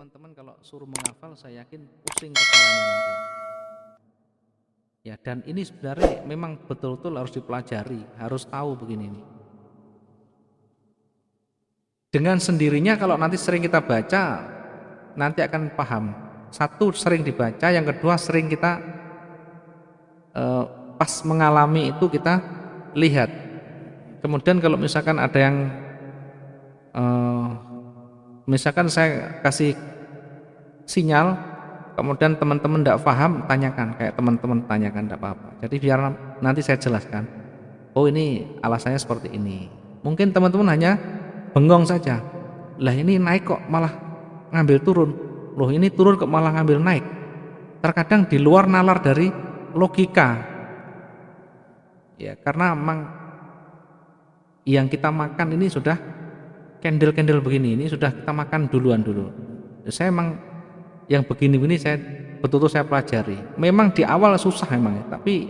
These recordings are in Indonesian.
teman-teman kalau suruh menghafal, saya yakin pusing kepalanya nanti. Ya, dan ini sebenarnya memang betul-betul harus dipelajari, harus tahu begini nih. Dengan sendirinya kalau nanti sering kita baca, nanti akan paham. Satu, sering dibaca, yang kedua sering kita pas mengalami itu kita lihat. Kemudian kalau misalkan ada yang misalkan saya kasih sinyal, kemudian teman-teman tidak paham, tanyakan, kayak teman-teman tanyakan, tidak apa-apa. Jadi biar nanti saya jelaskan, oh ini alasannya seperti ini. Mungkin teman-teman hanya bengong saja, lah ini naik kok malah ngambil turun, loh ini turun kok malah ngambil naik. Terkadang di luar nalar dari logika, ya karena memang yang kita makan ini sudah candle begini, ini sudah kita makan duluan dulu. Saya emang yang begini-begini saya betul-betul saya pelajari. Memang di awal susah memang ya, tapi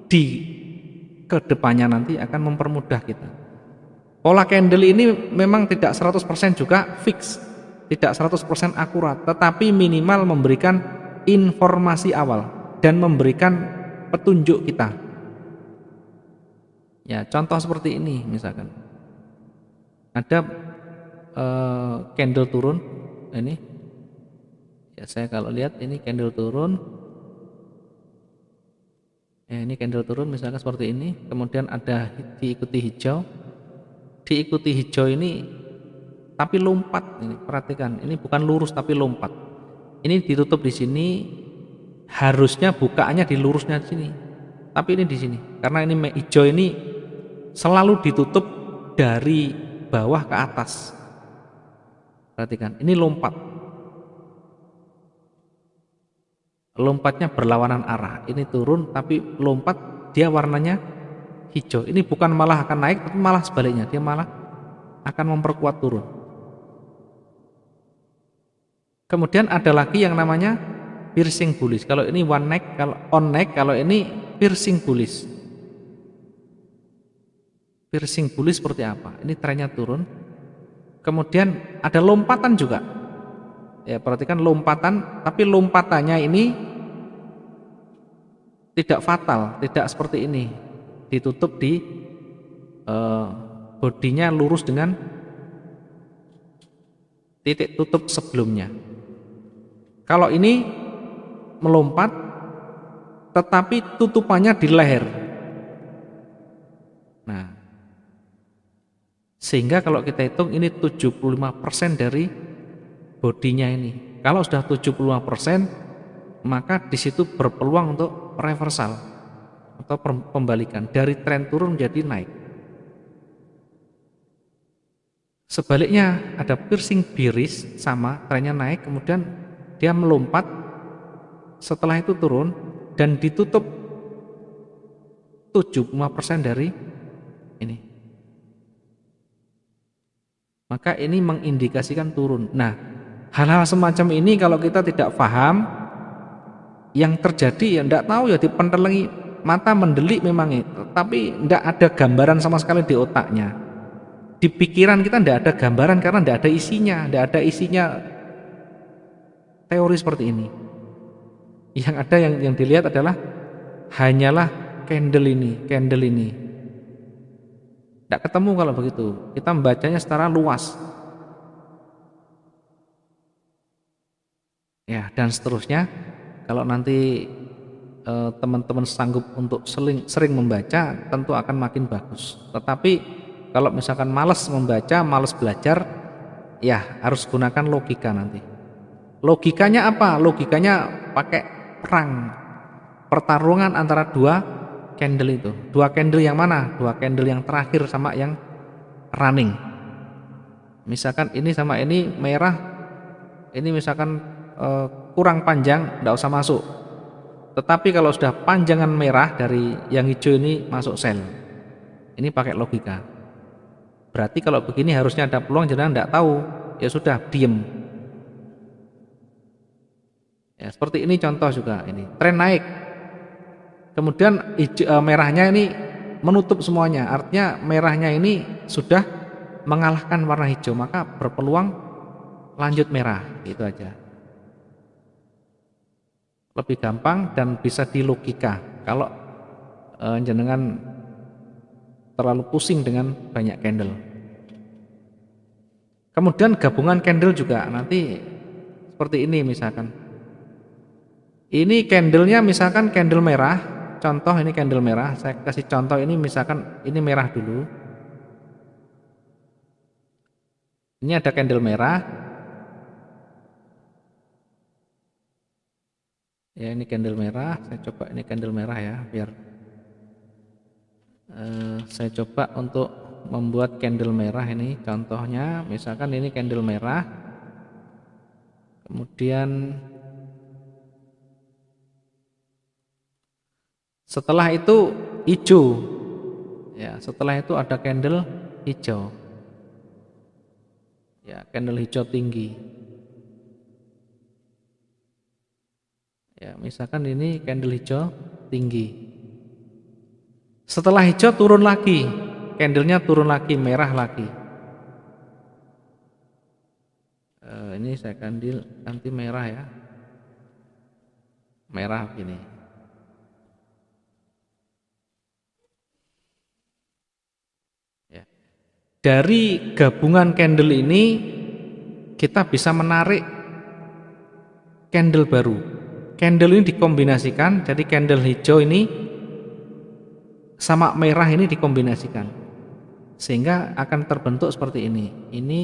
di kedepannya nanti akan mempermudah kita. Pola candle ini memang tidak 100% juga fix, tidak 100% akurat, tetapi minimal memberikan informasi awal dan memberikan petunjuk kita. Ya, contoh seperti ini misalkan. Ada candle turun ini. Ya, saya kalau lihat ini candle turun. Ini candle turun misalkan seperti ini, kemudian ada diikuti hijau. Diikuti hijau ini tapi lompat ini, perhatikan, ini bukan lurus tapi lompat. Ini ditutup di sini, harusnya bukaannya di lurusnya di sini. Tapi ini di sini. Karena ini hijau ini selalu ditutup dari bawah ke atas. Perhatikan, ini lompat. Lompatnya berlawanan arah. Ini turun tapi lompat, dia warnanya hijau. Ini bukan malah akan naik, tapi malah sebaliknya, dia malah akan memperkuat turun. Kemudian ada lagi yang namanya piercing bullish. Kalau ini one neck, kalau on neck, kalau ini piercing bullish. Piercing bullish seperti apa? Ini trennya turun. Kemudian ada lompatan juga. Ya, perhatikan lompatan, tapi lompatannya ini tidak fatal, tidak seperti ini. Ditutup di bodinya lurus dengan titik tutup sebelumnya. Kalau ini melompat tetapi tutupannya di leher. Nah, sehingga kalau kita hitung ini 75% dari bodinya ini. Kalau sudah 75%, maka di situ berpeluang untuk reversal atau pembalikan dari tren turun menjadi naik. Sebaliknya ada piercing bearish, sama trennya naik, kemudian dia melompat, setelah itu turun dan ditutup 75% dari ini. Maka ini mengindikasikan turun. Nah, hal-hal semacam ini kalau kita tidak paham, yang terjadi ya tidak tahu ya, dipentelengi, mata mendelik memang itu, tapi tidak ada gambaran sama sekali di otaknya. Di pikiran kita tidak ada gambaran karena tidak ada isinya, tidak ada isinya teori seperti ini. Yang ada yang dilihat adalah hanyalah candle ini. Tidak ketemu kalau begitu. Kita membacanya secara luas. Ya, dan seterusnya. Kalau nanti teman-teman sanggup untuk sering membaca, tentu akan makin bagus. Tetapi kalau misalkan malas membaca, malas belajar, ya harus gunakan logika nanti. Logikanya apa? Logikanya pakai pertarungan antara dua candle itu. Dua candle yang mana? Dua candle yang terakhir sama yang running. Misalkan ini sama ini merah, ini misalkan kurang panjang, tidak usah masuk. Tetapi kalau sudah panjangan merah dari yang hijau ini masuk sell. Ini pakai logika. Berarti kalau begini harusnya ada peluang, jangan tidak tahu, ya sudah diem. Ya, seperti ini contoh juga ini. Tren naik. Kemudian merahnya ini menutup semuanya. Artinya merahnya ini sudah mengalahkan warna hijau, maka berpeluang lanjut merah, gitu aja. Lebih gampang dan bisa dilogika. Kalau jenengan terlalu pusing dengan banyak candle. Kemudian gabungan candle juga nanti seperti ini misalkan. Ini candlenya misalkan candle merah, contoh ini candle merah, saya kasih contoh ini misalkan ini merah dulu. Ini ada candle merah. Ya ini candle merah, saya coba ini candle merah ya, biar saya coba untuk membuat candle merah ini contohnya misalkan ini candle merah, kemudian setelah itu hijau ya, setelah itu ada candle hijau ya, candle hijau tinggi ya, misalkan ini candle hijau tinggi. Setelah hijau turun lagi, candlenya turun lagi, merah lagi. Ini saya ganti merah ya, merah begini. Ya. Dari gabungan candle ini kita bisa menarik candle baru. Candle ini dikombinasikan, jadi candle hijau ini sama merah ini dikombinasikan, sehingga akan terbentuk seperti ini. Ini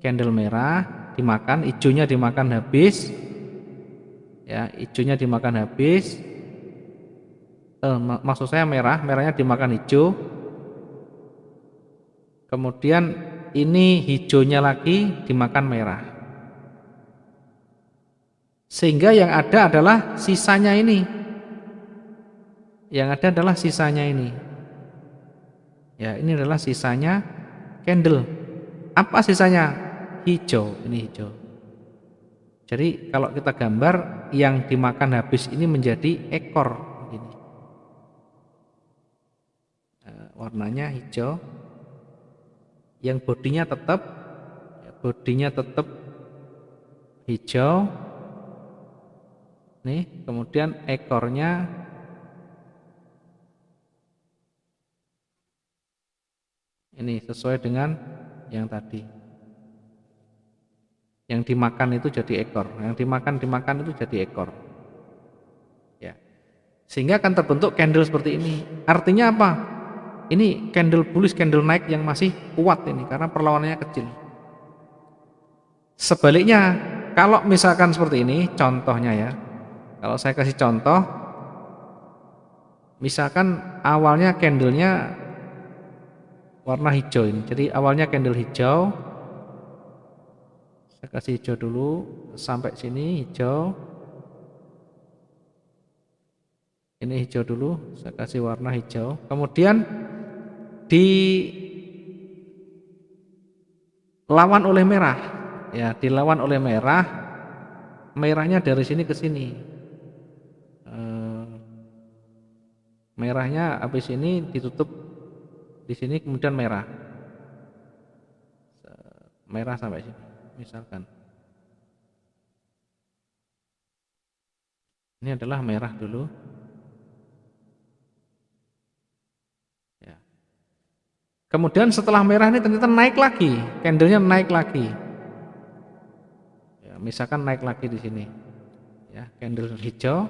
candle merah dimakan, hijaunya dimakan habis, ya hijaunya dimakan habis. Maksud saya merahnya dimakan hijau. Kemudian ini hijaunya lagi dimakan merah. Sehingga yang ada adalah sisanya ini. Yang ada adalah sisanya ini. Ya, ini adalah sisanya candle. Apa sisanya? Hijau, ini hijau. Jadi kalau kita gambar yang dimakan habis ini menjadi ekor begini. Warnanya hijau. Yang bodinya tetap hijau. Nih, kemudian ekornya ini sesuai dengan yang tadi. Yang dimakan itu jadi ekor, yang dimakan itu jadi ekor. Ya. Sehingga akan terbentuk candle seperti ini. Artinya apa? Ini candle bullish, candle naik yang masih kuat ini karena perlawanannya kecil. Sebaliknya, kalau misalkan seperti ini, contohnya ya. Kalau saya kasih contoh, misalkan awalnya candlenya warna hijau ini. Jadi awalnya candle hijau, saya kasih hijau dulu sampai sini hijau. Ini hijau dulu, saya kasih warna hijau. Kemudian dilawan oleh merah. Ya, dilawan oleh merah. Merahnya dari sini ke sini. Merahnya habis ini ditutup di sini kemudian merah. Merah sampai sini misalkan. Ini adalah merah dulu. Ya. Kemudian setelah merah ini ternyata naik lagi, candlenya naik lagi. Ya, misalkan naik lagi di sini. Ya, candle hijau.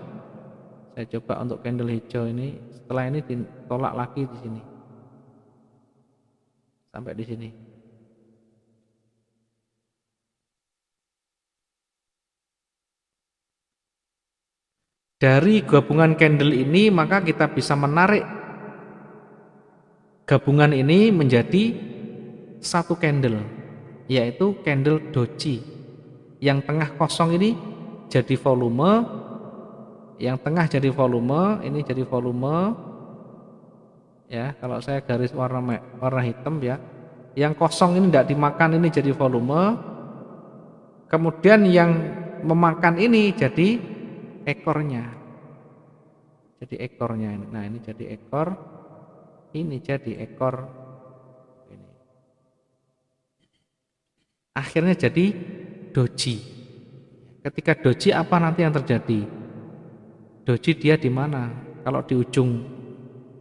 Saya coba untuk candle hijau ini, setelah ini ditolak lagi di sini. Sampai di sini. Dari gabungan candle ini maka kita bisa menarik gabungan ini menjadi satu candle, yaitu candle doji. Yang tengah kosong ini jadi volume, yang tengah jadi volume, ini jadi volume. Ya, kalau saya garis warna hitam ya. Yang kosong ini tidak dimakan ini jadi volume. Kemudian yang memakan ini jadi ekornya. Jadi ekornya ini. Nah, ini jadi ekor. Ini jadi ekor ini. akhirnya jadi doji. Ketika doji apa nanti yang terjadi? Doji dia di mana? Kalau di ujung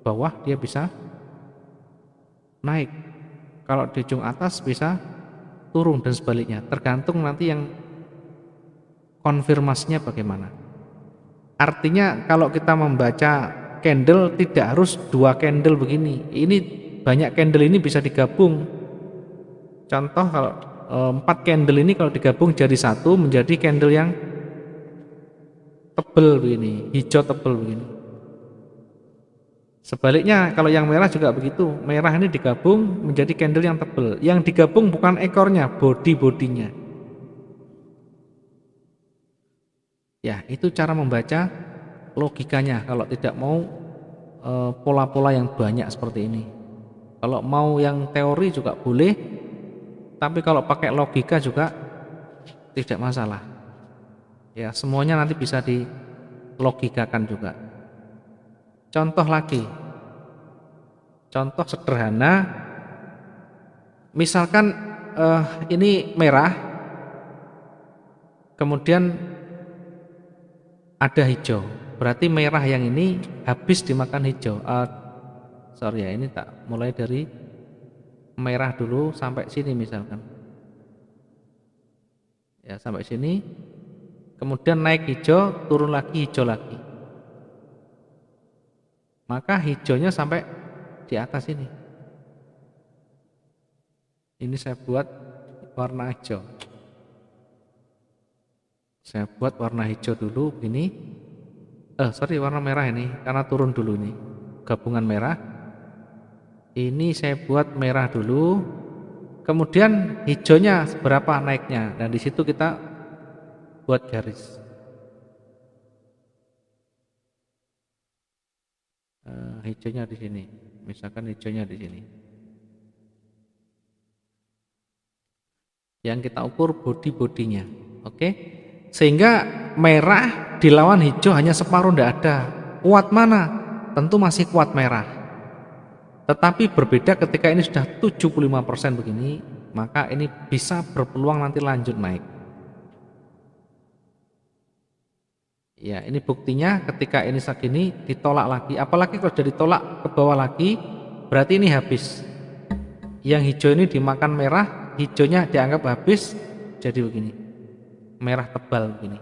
bawah dia bisa naik, kalau di ujung atas bisa turun dan sebaliknya, tergantung nanti yang konfirmasinya bagaimana. Artinya kalau kita membaca candle tidak harus 2 candle begini, ini banyak candle ini bisa digabung. Contoh kalau 4 candle ini kalau digabung jadi satu menjadi candle yang tebel begini, hijau tebel begini. Sebaliknya kalau yang merah juga begitu, merah ini digabung menjadi candle yang tebal. Yang digabung bukan ekornya, bodinya. Ya, itu cara membaca logikanya kalau tidak mau pola-pola yang banyak seperti ini. Kalau mau yang teori juga boleh, tapi kalau pakai logika juga tidak masalah. Ya, semuanya nanti bisa dilogikakan juga. Contoh lagi, contoh sederhana, misalkan ini merah, kemudian ada hijau, berarti merah yang ini habis dimakan hijau. Sorry ya, ini tak mulai dari merah dulu sampai sini misalkan. Ya, sampai sini, kemudian naik hijau, turun lagi hijau lagi. Maka hijaunya sampai di atas ini. Ini saya buat warna hijau. Saya buat warna hijau dulu ini. Warna merah ini karena turun dulu ini. Gabungan merah. Ini saya buat merah dulu. Kemudian hijaunya seberapa naiknya dan di situ kita buat garis. Hijaunya di sini. Misalkan hijaunya di sini. Yang kita ukur bodinya. Oke? Sehingga merah dilawan hijau hanya separuh, tidak ada. Kuat mana? Tentu masih kuat merah. Tetapi berbeda ketika ini sudah 75% begini, maka ini bisa berpeluang nanti lanjut naik. Ya, ini buktinya ketika ini segini ditolak lagi. Apalagi kalau sudah ditolak ke bawah lagi, berarti ini habis. Yang hijau ini dimakan merah, hijaunya dianggap habis, jadi begini. Merah tebal begini.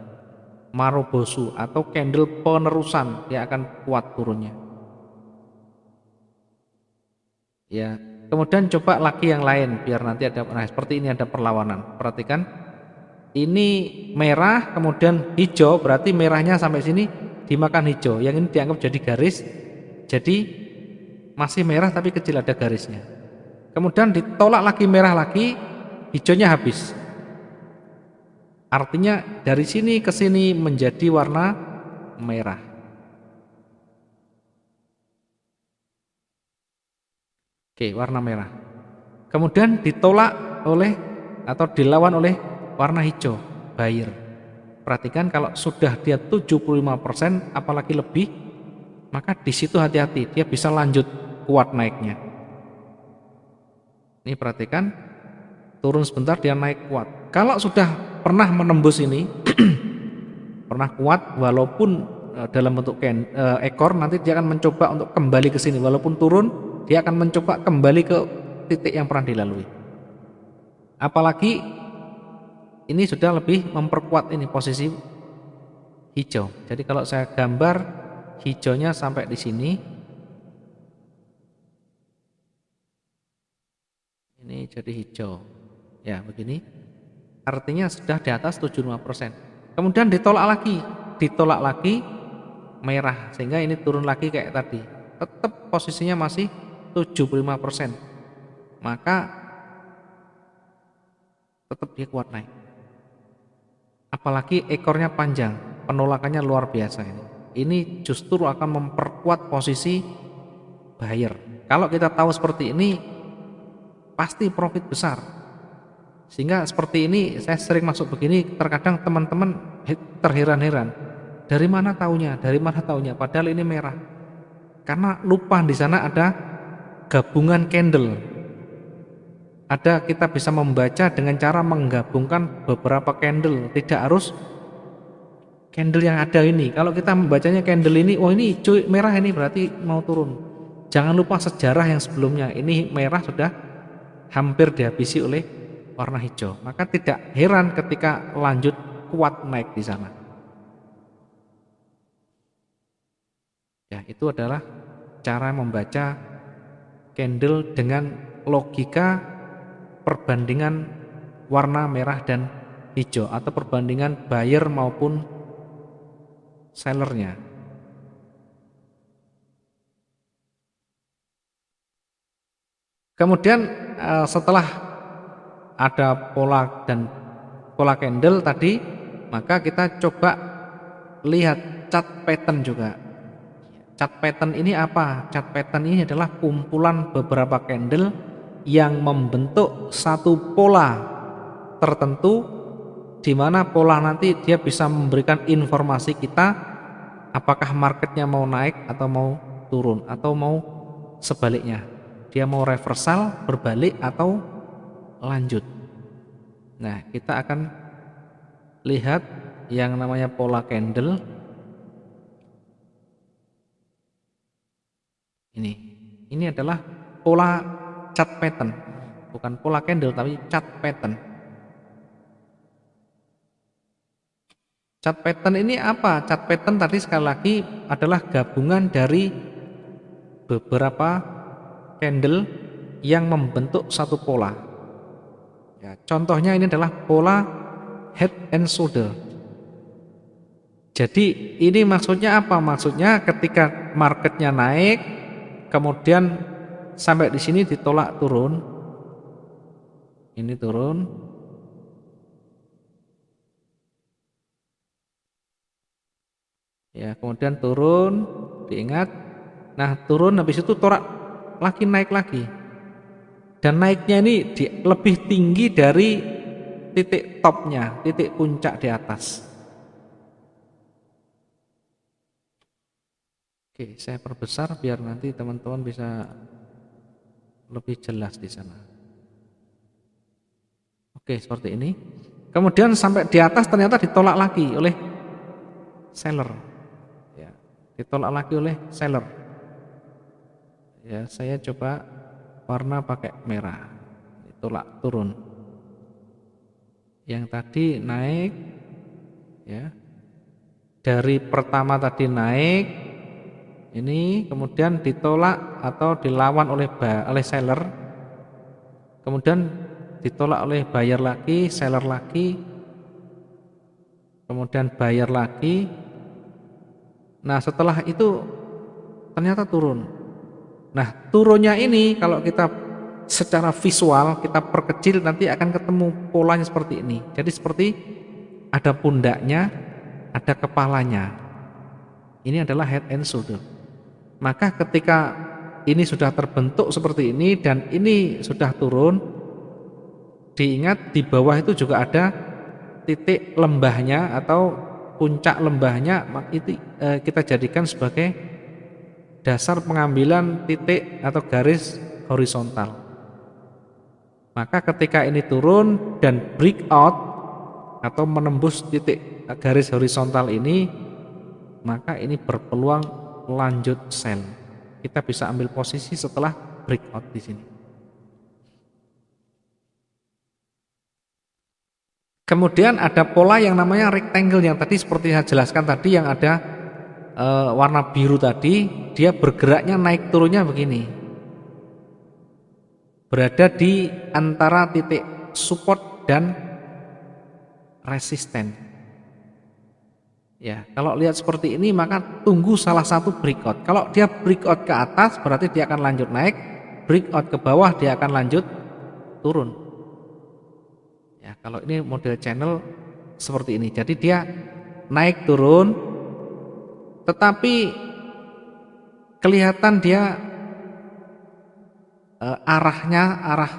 Marobosu atau candle penerusan, dia akan kuat turunnya. Ya, kemudian coba lagi yang lain biar nanti ada, nah seperti ini ada perlawanan. Perhatikan, ini merah kemudian hijau, berarti merahnya sampai sini dimakan hijau. Yang ini dianggap jadi garis, jadi masih merah tapi kecil ada garisnya. Kemudian ditolak lagi merah lagi, hijaunya habis. Artinya dari sini ke sini menjadi warna merah. Oke, warna merah. Kemudian ditolak oleh atau dilawan oleh warna hijau, buyer. Perhatikan kalau sudah dia 75% apalagi lebih, maka di situ hati-hati, dia bisa lanjut kuat naiknya. Ini perhatikan, turun sebentar dia naik kuat. Kalau sudah pernah menembus ini, pernah kuat walaupun dalam bentuk ekor, nanti dia akan mencoba untuk kembali ke sini walaupun turun. Dia akan mencoba kembali ke titik yang pernah dilalui. Apalagi ini sudah lebih memperkuat ini posisi hijau. Jadi kalau saya gambar hijaunya sampai di sini, ini jadi hijau. Ya, begini. Artinya sudah di atas 75%. Kemudian ditolak lagi merah sehingga ini turun lagi kayak tadi. Tetap posisinya masih 75%, maka tetap dia kuat naik. Apalagi ekornya panjang, penolakannya luar biasa ini. Ini justru akan memperkuat posisi buyer. Kalau kita tahu seperti ini, pasti profit besar. Sehingga seperti ini saya sering masuk begini, terkadang teman-teman terheran-heran. Dari mana taunya? Padahal ini merah. Karena lupa di sana ada gabungan candle Ada kita bisa membaca dengan cara menggabungkan beberapa candle, tidak harus candle yang ada ini. Kalau kita membacanya candle ini, oh ini hijau merah ini berarti mau turun. Jangan lupa sejarah yang sebelumnya. Ini merah sudah hampir dihabisi oleh warna hijau. Maka tidak heran ketika lanjut kuat naik di sana. Ya, itu adalah cara membaca candle dengan logika perbandingan warna merah dan hijau atau perbandingan buyer maupun sellernya. Kemudian setelah ada pola dan pola candle tadi, maka kita coba lihat chart pattern juga. Chart pattern ini apa? Chart pattern ini adalah kumpulan beberapa candle yang membentuk satu pola tertentu, di mana pola nanti dia bisa memberikan informasi kita apakah marketnya mau naik atau mau turun atau mau sebaliknya. Dia mau reversal, berbalik atau lanjut. Nah, kita akan lihat yang namanya pola candle. Ini adalah pola chart pattern, bukan pola candle tapi chart pattern. Chart pattern ini apa? Chart pattern tadi sekali lagi adalah gabungan dari beberapa candle yang membentuk satu pola. Ya, contohnya ini adalah pola head and shoulder. Jadi ini maksudnya apa? Maksudnya ketika marketnya naik, kemudian sampai di sini ditolak turun, ini turun, ya kemudian turun, diingat, nah turun habis itu tolak lagi, naik lagi, dan naiknya ini lebih tinggi dari titik topnya, titik puncak di atas. Oke, saya perbesar biar nanti teman-teman bisa lebih jelas di sana. Oke, seperti ini. Kemudian sampai di atas ternyata ditolak lagi oleh seller. Ya, ditolak lagi oleh seller. Ya, saya coba warna pakai merah. Ditolak turun. Yang tadi naik, ya. Dari pertama tadi naik, ini kemudian ditolak atau dilawan oleh seller, kemudian ditolak oleh buyer lagi, seller lagi, kemudian buyer lagi. Nah setelah itu ternyata turun. Nah turunnya ini kalau kita secara visual kita perkecil nanti akan ketemu polanya seperti ini. Jadi seperti ada pundaknya, ada kepalanya. Ini adalah head and shoulder. Maka ketika ini sudah terbentuk seperti ini dan ini sudah turun, diingat di bawah itu juga ada titik lembahnya atau puncak lembahnya, itu kita jadikan sebagai dasar pengambilan titik atau garis horizontal. Maka ketika ini turun dan breakout atau menembus titik garis horizontal ini, maka ini berpeluang lanjut sell. Kita bisa ambil posisi setelah breakout di sini. Kemudian ada pola yang namanya rectangle yang tadi seperti saya jelaskan tadi, yang ada warna biru tadi, dia bergeraknya naik turunnya begini. Berada di antara titik support dan resisten. Ya, kalau lihat seperti ini maka tunggu salah satu breakout. Kalau dia breakout ke atas berarti dia akan lanjut naik, breakout ke bawah dia akan lanjut turun. Ya, kalau ini model channel seperti ini. Jadi dia naik turun, tetapi kelihatan dia arah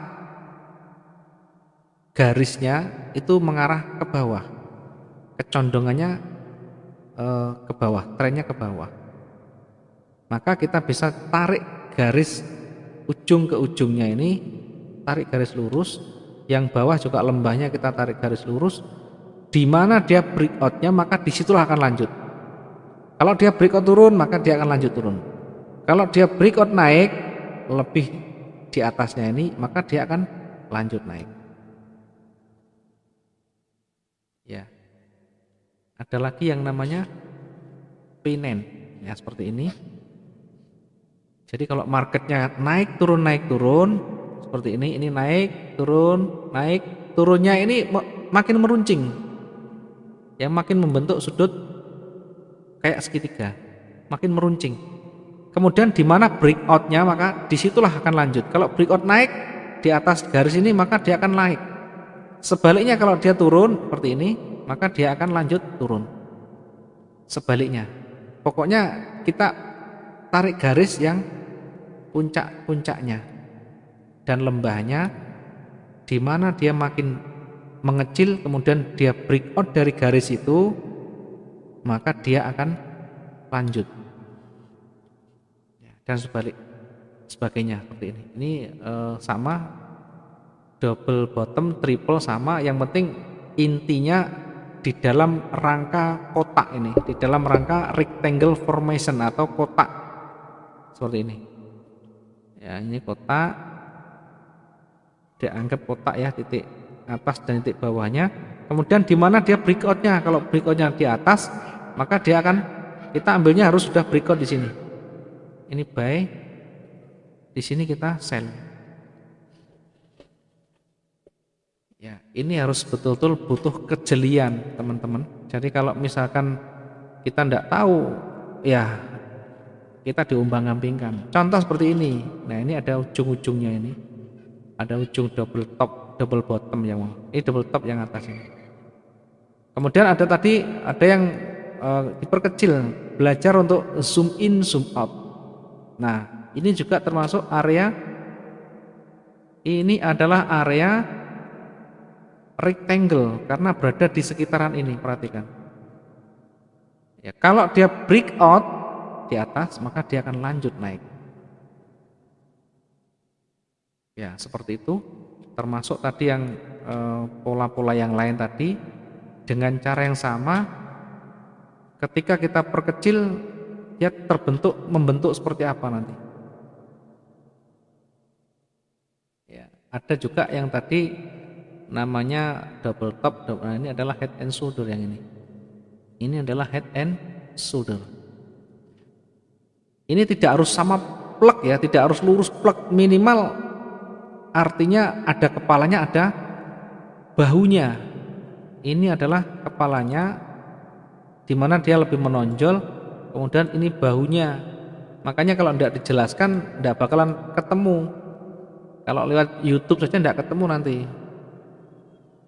garisnya itu mengarah ke bawah, kecondongannya ke bawah, trennya ke bawah. Maka kita bisa tarik garis ujung ke ujungnya ini tarik garis lurus, yang bawah juga lembahnya kita tarik garis lurus. Di mana dia breakoutnya maka disitulah akan lanjut. Kalau dia breakout turun maka dia akan lanjut turun. Kalau dia breakout naik lebih di atasnya ini maka dia akan lanjut naik. Ya. Ada lagi yang namanya pinen, ya seperti ini. Jadi kalau marketnya naik turun seperti ini naik turun, naik turunnya ini makin meruncing, ya makin membentuk sudut kayak segitiga, makin meruncing. Kemudian di mana breakoutnya maka disitulah akan lanjut. Kalau breakout naik di atas garis ini maka dia akan naik. Sebaliknya kalau dia turun seperti ini maka dia akan lanjut turun. Sebaliknya, pokoknya kita tarik garis yang puncak-puncaknya dan lembahnya, di mana dia makin mengecil kemudian dia breakout dari garis itu maka dia akan lanjut, dan sebagainya seperti ini. Ini sama double bottom, triple sama, yang penting intinya di dalam rangka kotak ini, di dalam rangka rectangle formation atau kotak seperti ini. Ya, ini kotak, dianggap kotak ya, titik atas dan titik bawahnya. Kemudian di mana dia breakoutnya? Kalau breakoutnya di atas, maka dia akan, kita ambilnya harus sudah breakout di sini. Ini buy, di sini kita sell. Ya, ini harus betul-betul butuh kejelian teman-teman. Jadi kalau misalkan kita tidak tahu, ya kita diumbang-ambingkan. Contoh seperti ini. Nah, ini ada ujung-ujungnya ini. Ada ujung double top, double bottom yang ini double top yang atas ini. Kemudian ada tadi ada yang diperkecil, belajar untuk zoom in, zoom out. Nah, ini juga termasuk area, ini adalah area rectangle karena berada di sekitaran ini, perhatikan. Ya, kalau dia breakout di atas maka dia akan lanjut naik. Ya, seperti itu. Termasuk tadi yang pola-pola yang lain tadi dengan cara yang sama. Ketika kita perkecil, dia membentuk seperti apa nanti. Ya, ada juga yang tadi namanya double top. Nah, ini adalah head and shoulder yang ini. Ini adalah head and shoulder. Ini tidak harus sama plek ya, tidak harus lurus plek, minimal artinya ada kepalanya, ada bahunya. Ini adalah kepalanya, di mana dia lebih menonjol, kemudian ini bahunya. Makanya kalau tidak dijelaskan tidak bakalan ketemu. Kalau lewat YouTube saja tidak ketemu nanti,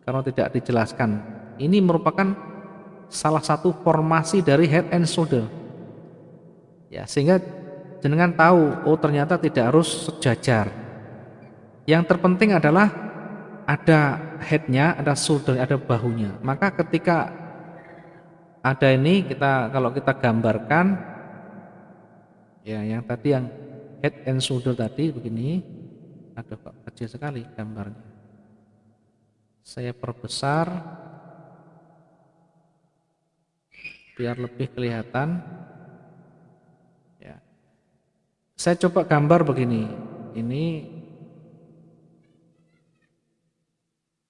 kalau tidak dijelaskan. Ini merupakan salah satu formasi dari head and shoulder. Ya, sehingga jenengan tahu, oh ternyata tidak harus sejajar. Yang terpenting adalah ada headnya, ada shoulder, ada bahunya. Maka ketika ada ini, kalau kita gambarkan, ya yang tadi yang head and shoulder tadi begini, aduh kok kecil sekali gambarnya. Saya perbesar biar lebih kelihatan. Ya. Saya coba gambar begini. Ini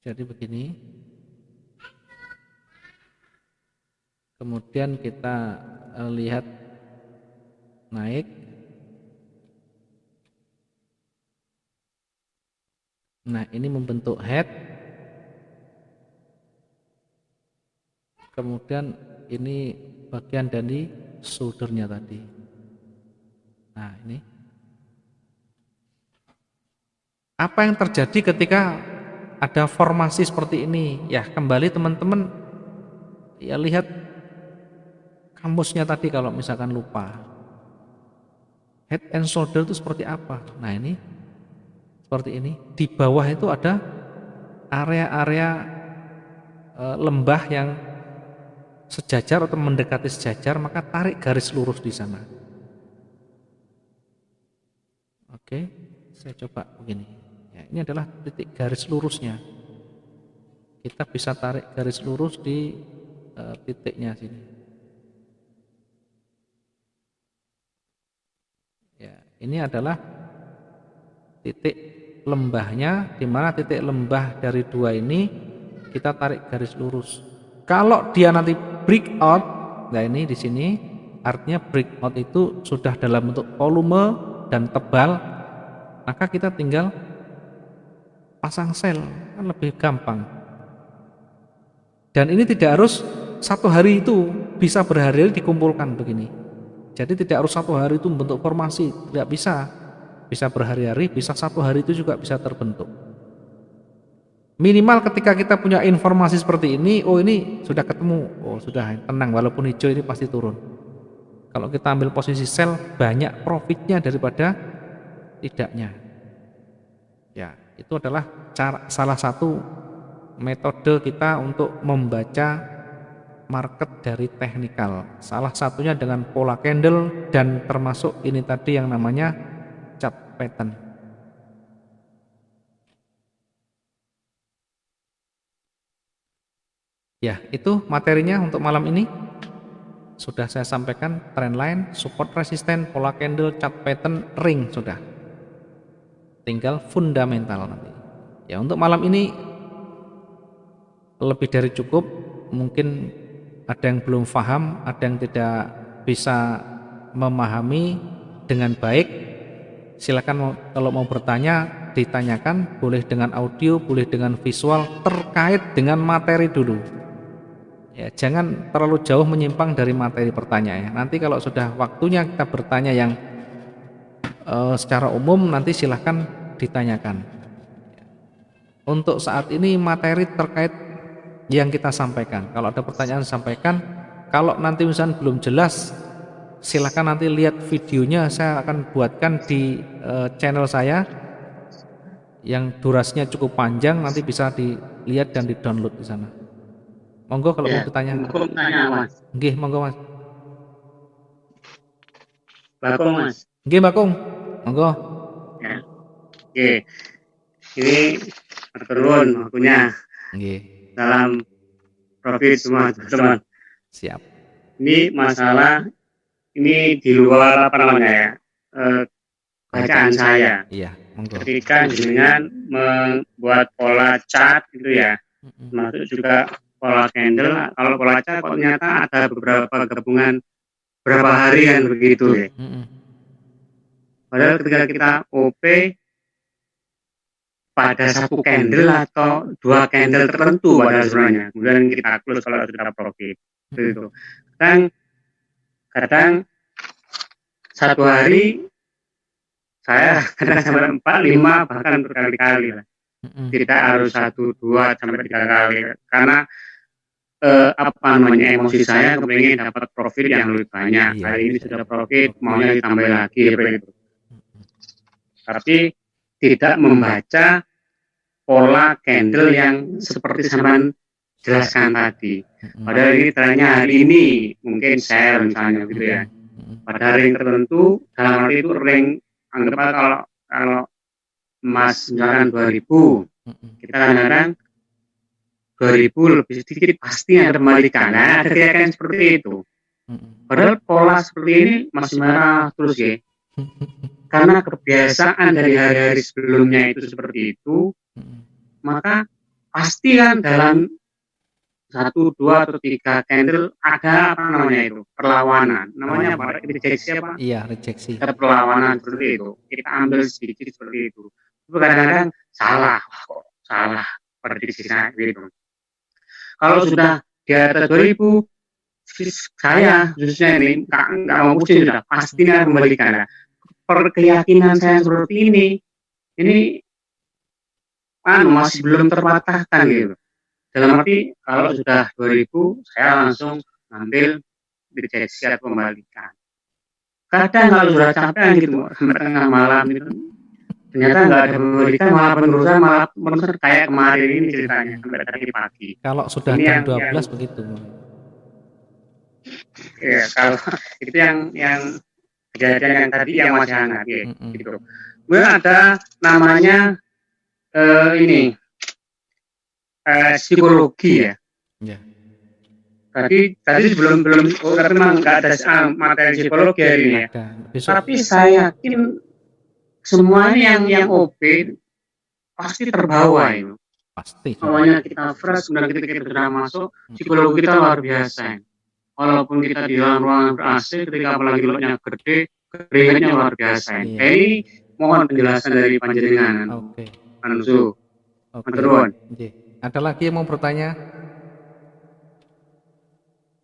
jadi begini. Kemudian kita lihat naik. Nah, ini membentuk head. Kemudian ini bagian dari shouldernya tadi. Nah, ini apa yang terjadi ketika ada formasi seperti ini? Ya, kembali teman-teman ya lihat kamusnya tadi kalau misalkan lupa. Head and shoulder itu seperti apa? Nah, ini seperti ini. Di bawah itu ada area-area lembah yang sejajar atau mendekati sejajar, maka tarik garis lurus di sana. Oke, saya coba begini. Ya, ini adalah titik garis lurusnya. Kita bisa tarik garis lurus di titiknya sini. Ya, ini adalah titik lembahnya, di mana titik lembah dari dua ini kita tarik garis lurus. Kalau dia nanti break out, nah ini di sini artinya break out itu sudah dalam bentuk volume dan tebal, maka kita tinggal pasang sel, kan lebih gampang. Dan ini tidak harus satu hari itu, bisa berhari-hari dikumpulkan begini. Jadi tidak harus satu hari itu membentuk formasi, tidak bisa. Bisa berhari-hari, bisa satu hari itu juga bisa terbentuk. Minimal ketika kita punya informasi seperti ini, oh ini sudah ketemu, oh sudah tenang, walaupun hijau ini pasti turun. Kalau kita ambil posisi sel, banyak profitnya daripada tidaknya. Ya, itu adalah salah satu metode kita untuk membaca market dari teknikal. Salah satunya dengan pola candle dan termasuk ini tadi yang namanya chart pattern. Ya, itu materinya untuk malam ini. Sudah saya sampaikan trendline, support resisten, pola candle, chart pattern, ring sudah. Tinggal fundamental nanti. Ya, untuk malam ini lebih dari cukup. Mungkin ada yang belum paham, ada yang tidak bisa memahami dengan baik. Silakan kalau mau bertanya, ditanyakan, boleh dengan audio, boleh dengan visual, terkait dengan materi dulu. Ya, jangan terlalu jauh menyimpang dari materi pertanyaan ya. Nanti kalau sudah waktunya kita bertanya yang secara umum, nanti silahkan ditanyakan. Untuk saat ini materi terkait yang kita sampaikan. Kalau ada pertanyaan sampaikan. Kalau nanti misalnya belum jelas, silahkan nanti lihat videonya. Saya akan buatkan di channel saya yang durasinya cukup panjang. Nanti bisa dilihat dan di download di sana. Monggo kalau mau bertanya. Mas. Nggih, monggo Mas. Bakung Mas. Nggih, Bakung. Monggo. Ya. Oke. Ini turun waktunya. Nggih. Salam profit semua teman-teman. Siap. Ini masalah ini di luar apa namanya ya? Bacaan saya. Iya, monggo. Ketika dengan membuat pola chart gitu ya. Termasuk juga pola candle. Kalau pola chart kok ternyata ada beberapa gabungan berapa hari kan begitu ya. Padahal ketika kita OP pada satu candle atau dua candle tertentu pada sebenarnya, kemudian kita close kalau sudah profit itu. Kadang satu hari saya kadang sampai 4, 5 bahkan berkali-kali lah. Tidak harus 1, 2 sampai 3 kali karena apa namanya emosi saya kepingin dapat profit yang lebih banyak. Hari ini sudah profit, maunya ditambah lagi begitu. Tapi tidak membaca pola candle yang seperti sampean jelaskan tadi. Padahal ini trennya hari ini mungkin sell misalnya gitu ya. Pada ring tertentu dalam arti itu ring anggaplah kalau emas misalkan 2000, kita kadang-kadang 2000 lebih sedikit pasti ada kembalikan. Nah, ada keyakinan seperti itu. Padahal pola seperti ini masih merah terus ya. Karena kebiasaan dari hari-hari sebelumnya itu seperti itu, maka pasti kan dalam 1, 2 atau 3 candle ada apa namanya itu perlawanan. Namanya apa? Rejeksi apa? Iya, rejeksi. Ada perlawanan seperti itu. Kita ambil sedikit seperti itu. Itu kadang-kadang salah, kok salah prediksi saya gitu. Kalau sudah di atas 2000, saya khususnya ini nggak mau pusing sudah pasti kembalikan. Perkeyakinan saya seperti ini masih belum terpatahkan gitu. Dalam arti kalau sudah 2000 saya langsung ambil rejeksi atau kembalikan. Kadang kalau sudah capek gitu sampai tengah malam itu ternyata nggak ada kembalikan, malah penerusan kayak kemarin ini ceritanya sampai tadi pagi. Kalau sudah jam 12 begitu. Ya, kalau itu yang kejadian yang tadi yang masih hangat ya, gitu. Kemudian ada namanya ini psikologi ya. Ya. Tadi sebelum tapi memang nggak ada materi psikologi hari ini ya. Tapi saya yakin semuanya yang OP pasti terbawa itu. Pasti. Awalnya kita fresh, kemudian kita sudah masuk, psikologi kita luar biasa. Walaupun kita di dalam ruangan ber-AC, ketika apalagi lotnya gede, keringatnya luar biasa. Ini mohon penjelasan dari panjenengan. Oke. Ansu. Oke. Ada lagi yang mau bertanya?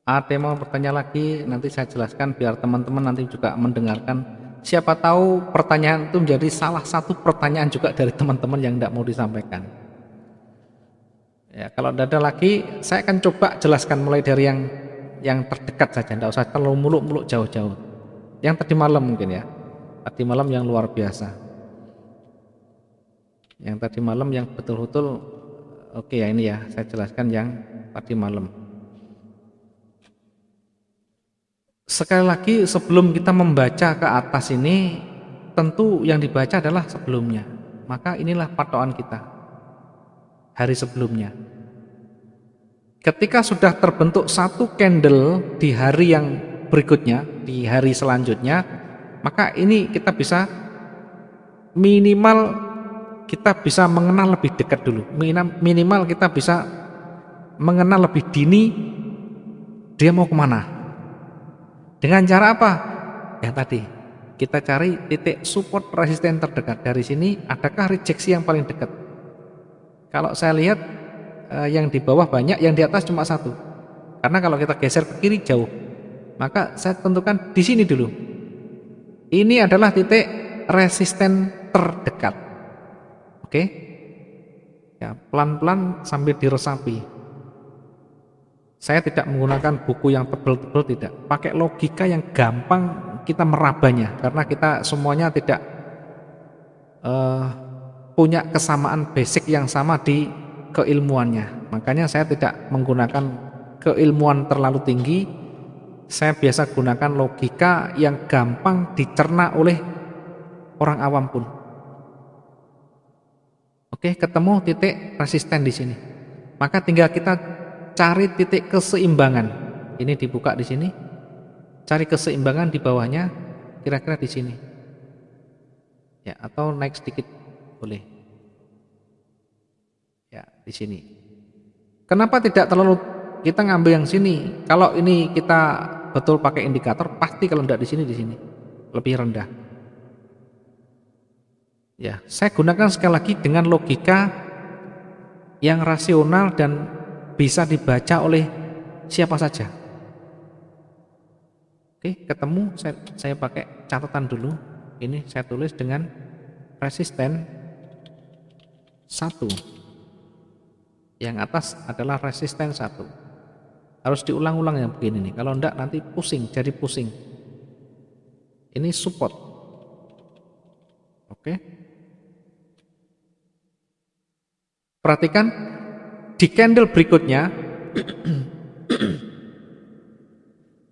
Ada yang mau bertanya lagi? Nanti saya jelaskan biar teman-teman nanti juga mendengarkan. Siapa tahu pertanyaan itu menjadi salah satu pertanyaan juga dari teman-teman yang tidak mau disampaikan. Ya, kalau tidak ada lagi, saya akan coba jelaskan mulai dari yang terdekat saja, tidak usah terlalu muluk-muluk jauh-jauh. Yang tadi malam mungkin ya, tadi malam yang luar biasa. Yang tadi malam yang betul-betul oke ya, ini ya, saya jelaskan yang tadi malam. Sekali lagi sebelum kita membaca ke atas ini, tentu yang dibaca adalah sebelumnya. Maka inilah patokan kita hari sebelumnya. Ketika sudah terbentuk satu candle di hari yang berikutnya, di hari selanjutnya, maka ini kita bisa minimal kita bisa mengenal lebih dekat dulu. Minimal kita bisa mengenal lebih dini dia mau kemana. Dengan cara apa? Yang tadi kita cari titik support resisten terdekat. Dari sini adakah rejeksi yang paling dekat? Kalau saya lihat yang di bawah banyak, yang di atas cuma satu. Karena kalau kita geser ke kiri jauh, maka saya tentukan di sini dulu. Ini adalah titik resisten terdekat. Oke? Ya, pelan-pelan sambil diresapi. Saya tidak menggunakan buku yang tebal-tebal, tidak. Pakai logika yang gampang kita merabanya, karena kita semuanya tidak punya kesamaan basic yang sama di keilmuannya. Makanya saya tidak menggunakan keilmuan terlalu tinggi. Saya biasa gunakan logika yang gampang dicerna oleh orang awam pun. Oke, ketemu titik resisten di sini. Maka tinggal kita cari titik keseimbangan. Ini dibuka di sini. Cari keseimbangan di bawahnya, kira-kira di sini. Ya, atau naik sedikit boleh. Ya, di sini. Kenapa tidak terlalu kita ngambil yang sini? Kalau ini kita betul pakai indikator, pasti kalau tidak di sini lebih rendah. Ya, saya gunakan sekali lagi dengan logika yang rasional dan bisa dibaca oleh siapa saja. Oke, ketemu saya pakai catatan dulu. Ini saya tulis dengan resisten 1. Yang atas adalah resisten 1. Harus diulang-ulang yang begini nih. Kalau enggak nanti pusing, jadi pusing. Ini support. Oke. Perhatikan di candle berikutnya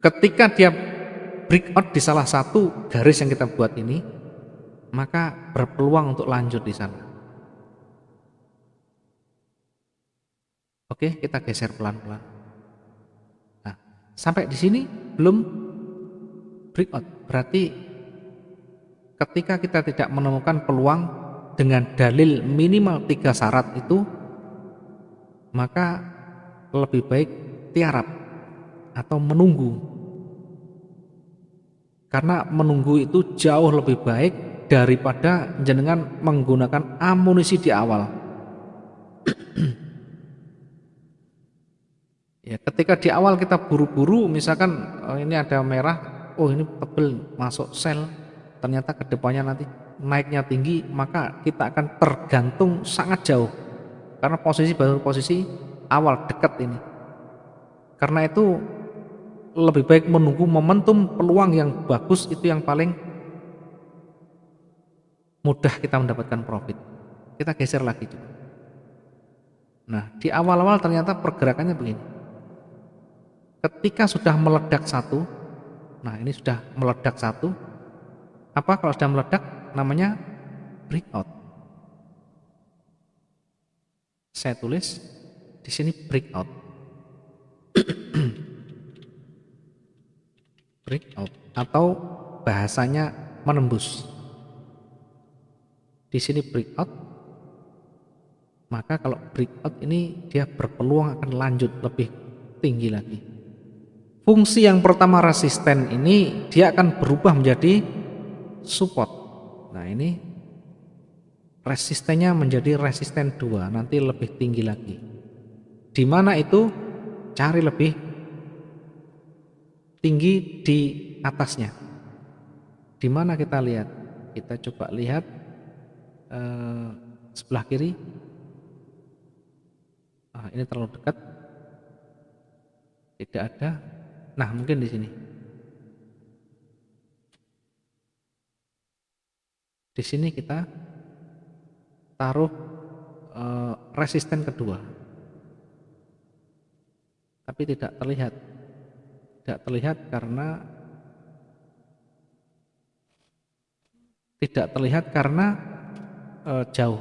ketika dia breakout di salah satu garis yang kita buat ini, maka berpeluang untuk lanjut di sana. Oke, kita geser pelan-pelan. Nah, sampai di sini belum breakout. Berarti ketika kita tidak menemukan peluang dengan dalil minimal 3 syarat itu, maka lebih baik tiarap atau menunggu. Karena menunggu itu jauh lebih baik daripada jenengan menggunakan amunisi di awal. Ya, ketika di awal kita buru-buru, misalkan ini ada merah, oh ini tebel masuk sell, ternyata kedepannya nanti naiknya tinggi, maka kita akan tergantung sangat jauh. Karena posisi baru posisi awal dekat ini. Karena itu lebih baik menunggu momentum peluang yang bagus, itu yang paling mudah kita mendapatkan profit. Kita geser lagi juga. Nah, di awal-awal ternyata pergerakannya begini. Ketika sudah meledak satu, nah ini sudah meledak satu, apa kalau sudah meledak namanya breakout. Saya tulis di sini breakout. Breakout atau bahasanya menembus. Di sini breakout, maka kalau breakout ini dia berpeluang akan lanjut lebih tinggi lagi. Fungsi yang pertama resisten ini dia akan berubah menjadi support. Nah, ini resistennya menjadi resisten 2, nanti lebih tinggi lagi. Di mana itu? Cari lebih tinggi di atasnya. Di mana kita lihat? Kita coba lihat sebelah kiri. Ini terlalu dekat. Tidak ada. Nah, mungkin di sini. Di sini kita taruh resisten kedua. Tapi tidak terlihat. Tidak terlihat karena jauh.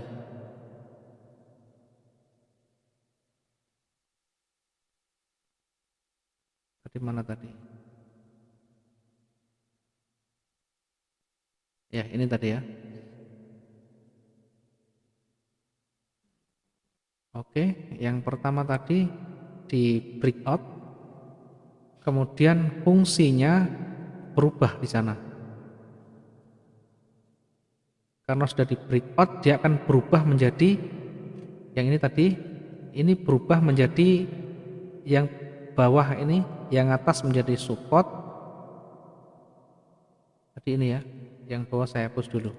Di mana tadi? Ya, ini tadi ya. Oke, yang pertama tadi di breakout, kemudian fungsinya berubah di sana. Karena sudah di breakout, dia akan berubah menjadi yang ini tadi, ini berubah menjadi yang bawah ini, yang atas menjadi support. Tadi ini ya, yang bawah saya hapus dulu.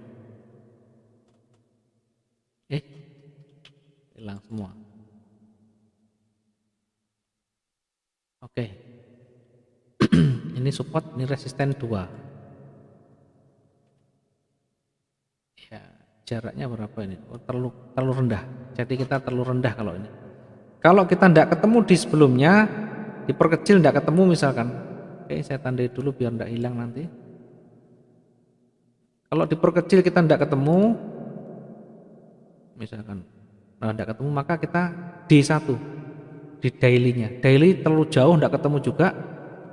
Hilang semua. Oke. Ini support, ini resisten 2. Ya, jaraknya berapa ini? Terlalu rendah. Jadi kita terlalu rendah kalau ini. Kalau kita tidak ketemu di sebelumnya, diperkecil tidak ketemu misalkan. Oke, saya tandai dulu biar tidak hilang nanti. Kalau diperkecil kita tidak ketemu, misalkan tidak ketemu, maka kita D1 di daily-nya. Daily terlalu jauh tidak ketemu juga.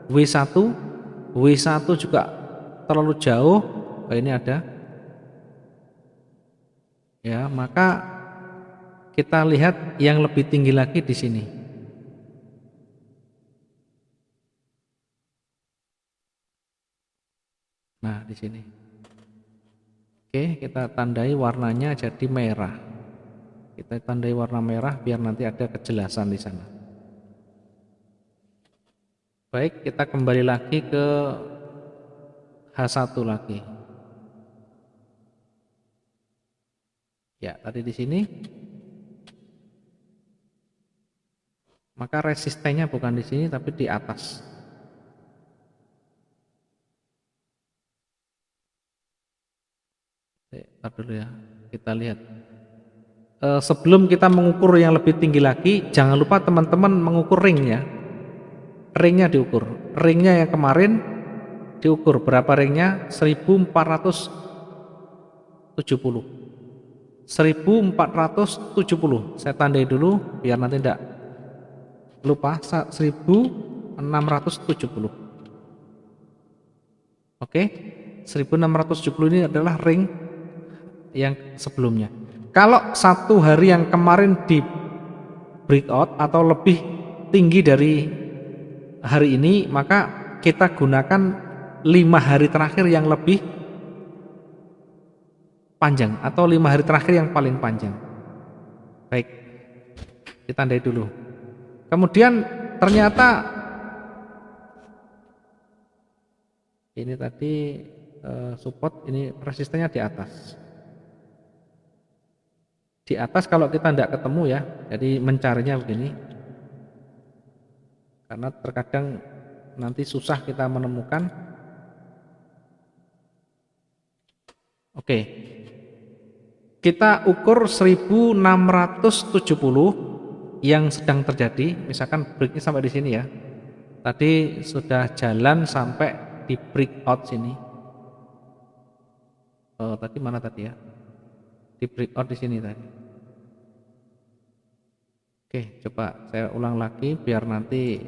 W1 juga terlalu jauh. Ini ada. Ya, maka kita lihat yang lebih tinggi lagi di sini. Nah, di sini. Oke, kita tandai warnanya jadi merah. Kita tandai warna merah biar nanti ada kejelasan di sana. Baik, kita kembali lagi ke H1 lagi. Ya, tadi di sini. Maka resistennya bukan di sini tapi di atas. Ntar dulu ya, kita lihat. Sebelum kita mengukur yang lebih tinggi lagi, jangan lupa teman-teman mengukur ringnya. Ringnya diukur. Ringnya yang kemarin diukur berapa ringnya? 1470. 1470. Saya tandai dulu biar nanti tidak lupa. 1670. Oke, 1670 ini adalah ring yang sebelumnya. Kalau satu hari yang kemarin di breakout atau lebih tinggi dari hari ini, maka kita gunakan 5 hari terakhir yang lebih panjang atau 5 hari terakhir yang paling panjang. Baik, kita tandai dulu. Kemudian ternyata ini tadi support, ini resistennya di atas. Di atas kalau kita tidak ketemu ya, jadi mencarinya begini. Karena terkadang nanti susah kita menemukan. Oke. Kita ukur 1670 yang sedang terjadi, misalkan breaknya sampai di sini ya. Tadi sudah jalan sampai di breakout sini. Tadi mana tadi ya? Di breakout di sini tadi. Oke, coba saya ulang lagi biar nanti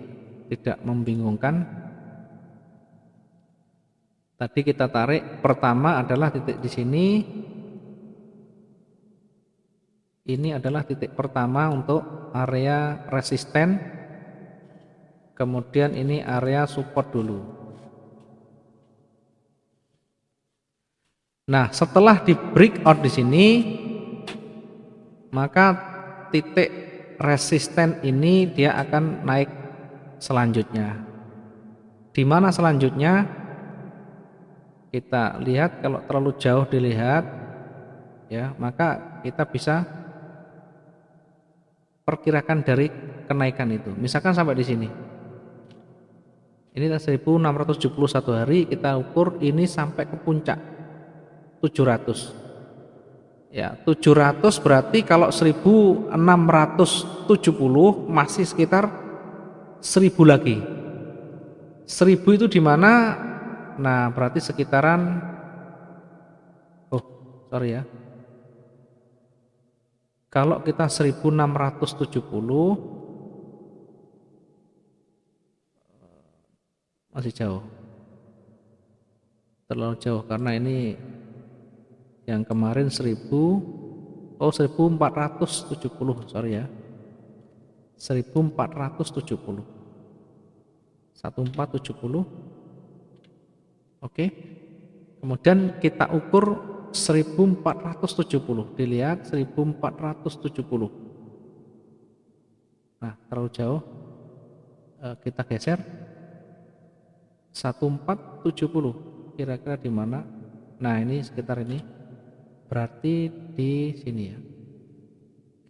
tidak membingungkan. Tadi kita tarik, pertama adalah titik di sini. Ini adalah titik pertama untuk area resisten. Kemudian ini area support dulu. Nah, setelah di breakout di sini, maka titik resisten ini dia akan naik selanjutnya. Di mana selanjutnya? Kita lihat, kalau terlalu jauh dilihat ya, maka kita bisa perkirakan dari kenaikan itu. Misalkan sampai di sini. Ini 1671 hari, kita ukur ini sampai ke puncak 700. Ya, 700 berarti kalau 1670 masih sekitar 1000 lagi. 1000 itu di mana? Nah, berarti sekitaran, oh sorry ya, kalau kita 1670 masih jauh, terlalu jauh, karena ini yang kemarin 1470, sorry ya, 1470, 1470. Oke, kemudian kita ukur 1470, dilihat 1470. Nah, terlalu jauh, kita geser 1470, kira-kira di mana? Nah, ini sekitar ini, berarti di sini ya.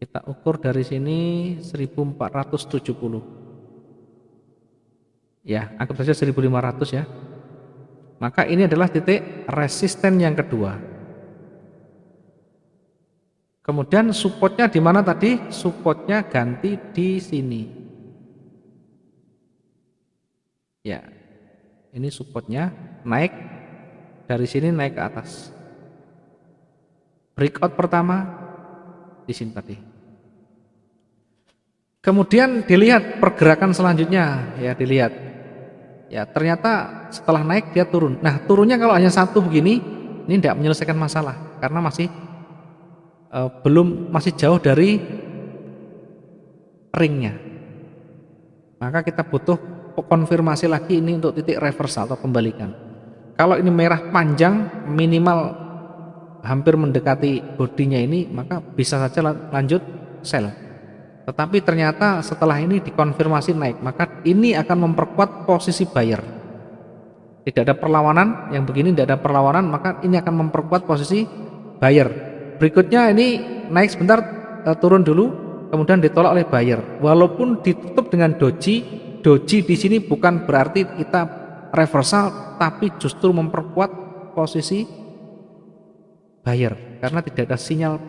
Kita ukur dari sini 1470. Ya, anggap saja 1500 ya. Maka ini adalah titik resisten yang kedua. Kemudian supportnya di mana tadi? Supportnya ganti di sini. Ya, ini supportnya naik dari sini, naik ke atas. Breakout pertama di sini tadi. Kemudian dilihat pergerakan selanjutnya, ya dilihat. Ya, ternyata setelah naik dia turun. Nah, turunnya kalau hanya satu begini, ini tidak menyelesaikan masalah karena masih masih jauh dari ringnya. Maka kita butuh konfirmasi lagi ini untuk titik reversal atau kembalikan. Kalau ini merah panjang, minimal hampir mendekati bodinya ini, maka bisa saja lanjut sell. Tetapi ternyata setelah ini dikonfirmasi naik, maka ini akan memperkuat posisi buyer. Tidak ada perlawanan, yang begini tidak ada perlawanan, maka ini akan memperkuat posisi buyer. Berikutnya ini naik sebentar, turun dulu, kemudian ditolak oleh buyer. Walaupun ditutup dengan doji di sini bukan berarti kita reversal, tapi justru memperkuat posisi buyer karena tidak ada sinyal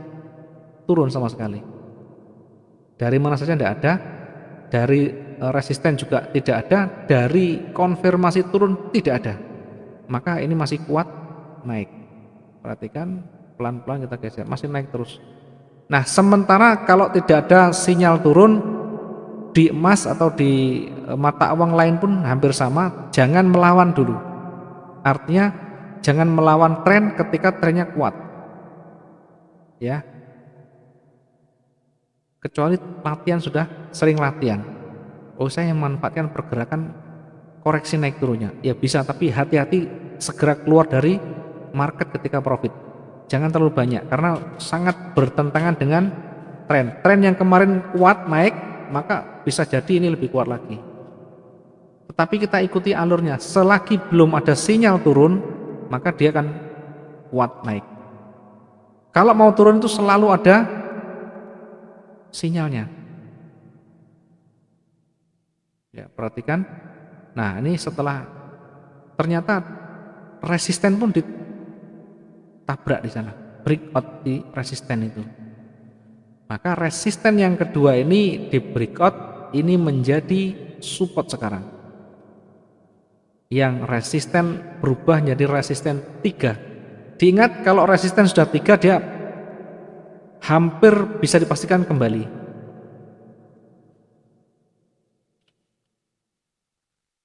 turun sama sekali. Dari mana saja tidak ada, dari resisten juga tidak ada, dari konfirmasi turun tidak ada. Maka ini masih kuat naik. Perhatikan, pelan-pelan kita geser, masih naik terus. Nah, sementara kalau tidak ada sinyal turun di emas atau di mata uang lain pun hampir sama, jangan melawan dulu. Artinya jangan melawan tren ketika trennya kuat. Ya. Kecuali latihan sudah sering latihan. Oh, saya memanfaatkan pergerakan koreksi naik turunnya. Ya bisa, tapi hati-hati segera keluar dari market ketika profit. Jangan terlalu banyak karena sangat bertentangan dengan tren. Tren yang kemarin kuat naik, maka bisa jadi ini lebih kuat lagi. Tetapi kita ikuti alurnya. Selagi belum ada sinyal turun, maka dia akan kuat naik. Kalau mau turun itu selalu ada sinyalnya. Ya, perhatikan. Nah, ini setelah ternyata resisten pun ditabrak di sana, breakout di resisten itu. Maka resisten yang kedua ini di breakout ini menjadi support sekarang. Yang resisten berubah menjadi resisten 3. Diingat kalau resisten sudah 3 dia hampir bisa dipastikan kembali.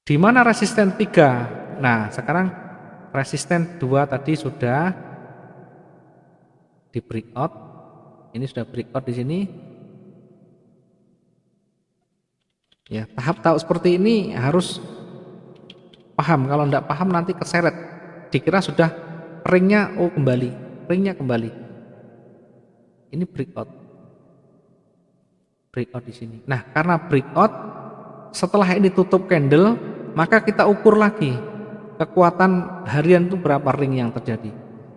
Di mana resisten 3? Nah, sekarang resisten 2 tadi sudah di breakout. Ini sudah breakout di sini. Ya, tahap seperti ini harus paham. Kalau enggak paham nanti keseret. Dikira sudah ringnya, oh kembali, ringnya kembali. Ini breakout. Breakout di sini. Nah, karena breakout, setelah ini tutup candle, maka kita ukur lagi kekuatan harian itu berapa ring yang terjadi.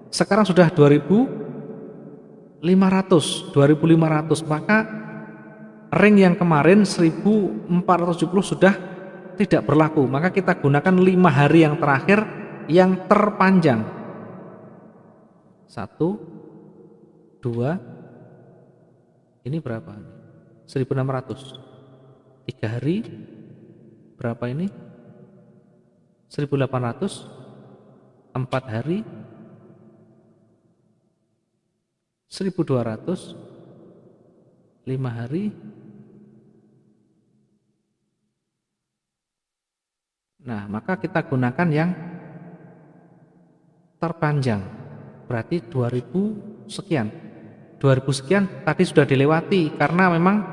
Sekarang sudah 2500, maka ring yang kemarin 1470 sudah tidak berlaku. Maka kita gunakan 5 hari yang terakhir yang terpanjang. 1, 2, ini berapa? 1600. 3 hari berapa ini? 1800. 4 hari 1200. 5 hari. Nah, maka kita gunakan yang terpanjang. Berarti 2000 sekian. 2000 sekian tadi sudah dilewati karena memang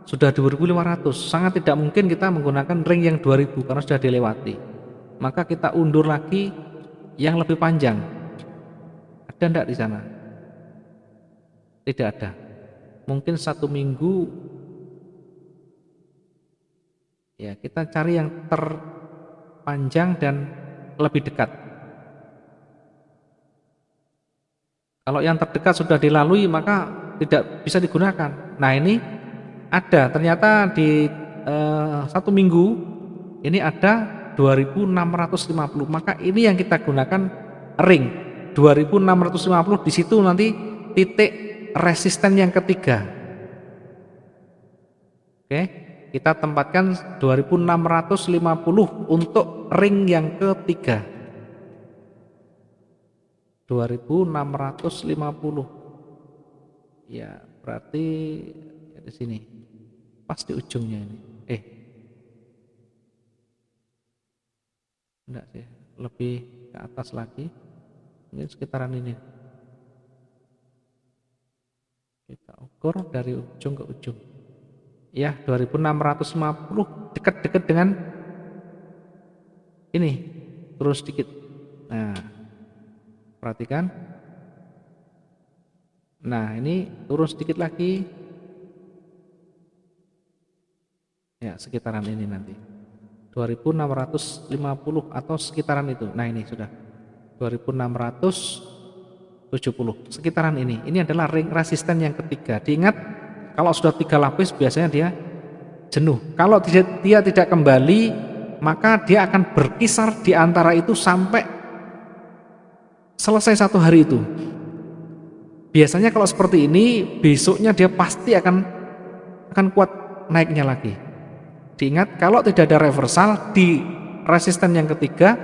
sudah 2500. Sangat tidak mungkin kita menggunakan ring yang 2000 karena sudah dilewati. Maka kita undur lagi yang lebih panjang. Ada enggak di sana? Tidak ada. Mungkin 1 minggu. Ya, kita cari yang terpanjang dan lebih dekat. Kalau yang terdekat sudah dilalui maka tidak bisa digunakan. Nah, ini ada ternyata di 1 minggu ini ada 2650. Maka ini yang kita gunakan ring 2650. Di situ nanti titik resisten yang ketiga. Oke, kita tempatkan 2650 untuk ring yang ketiga. 2650. Ya, berarti ya di sini. Pas di ujungnya ini. Enggak sih, lebih ke atas lagi. Ini sekitaran ini. Kita ukur dari ujung ke ujung. Ya, 2650 dekat-dekat dengan ini. Terus sedikit. Nah, perhatikan. Nah, ini turun sedikit lagi. Ya, sekitaran ini nanti. 2650 atau sekitaran itu. Nah, ini sudah 2670 sekitaran ini. Ini adalah ring resisten yang ketiga. Diingat, kalau sudah 3 lapis biasanya dia jenuh. Kalau dia tidak kembali, maka dia akan berkisar di antara itu sampai selesai 1 hari itu. Biasanya kalau seperti ini, besoknya dia pasti akan kuat naiknya lagi. Diingat, kalau tidak ada reversal di resisten yang ketiga,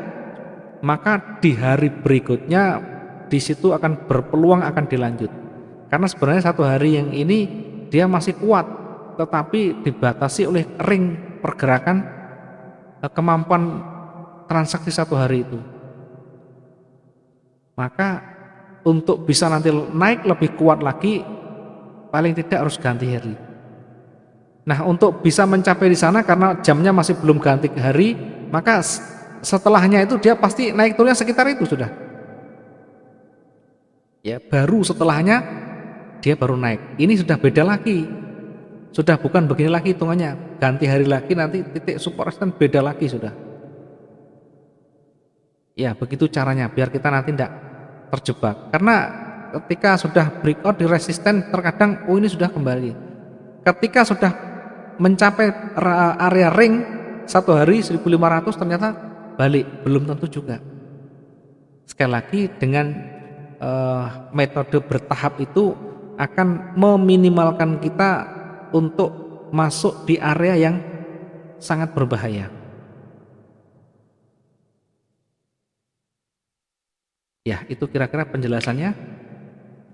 maka di hari berikutnya di situ akan berpeluang akan dilanjut. Karena sebenarnya 1 hari yang ini dia masih kuat, tetapi dibatasi oleh ring pergerakan kemampuan transaksi 1 hari itu. Maka untuk bisa nanti naik lebih kuat lagi, paling tidak harus ganti hari. Nah, untuk bisa mencapai di sana karena jamnya masih belum ganti hari, maka setelahnya itu dia pasti naik turunnya sekitar itu sudah. Ya, baru setelahnya dia baru naik. Ini sudah beda lagi. Sudah bukan begini lagi hitungannya. Ganti hari lagi nanti titik support resisten beda lagi sudah. Ya, begitu caranya biar kita nanti tidak terjebak. Karena ketika sudah breakout di resisten terkadang ini sudah kembali. Ketika sudah mencapai area ring 1 hari 1500 ternyata balik, belum tentu juga. Sekali lagi dengan metode bertahap itu akan meminimalkan kita untuk masuk di area yang sangat berbahaya. Ya, itu kira-kira penjelasannya.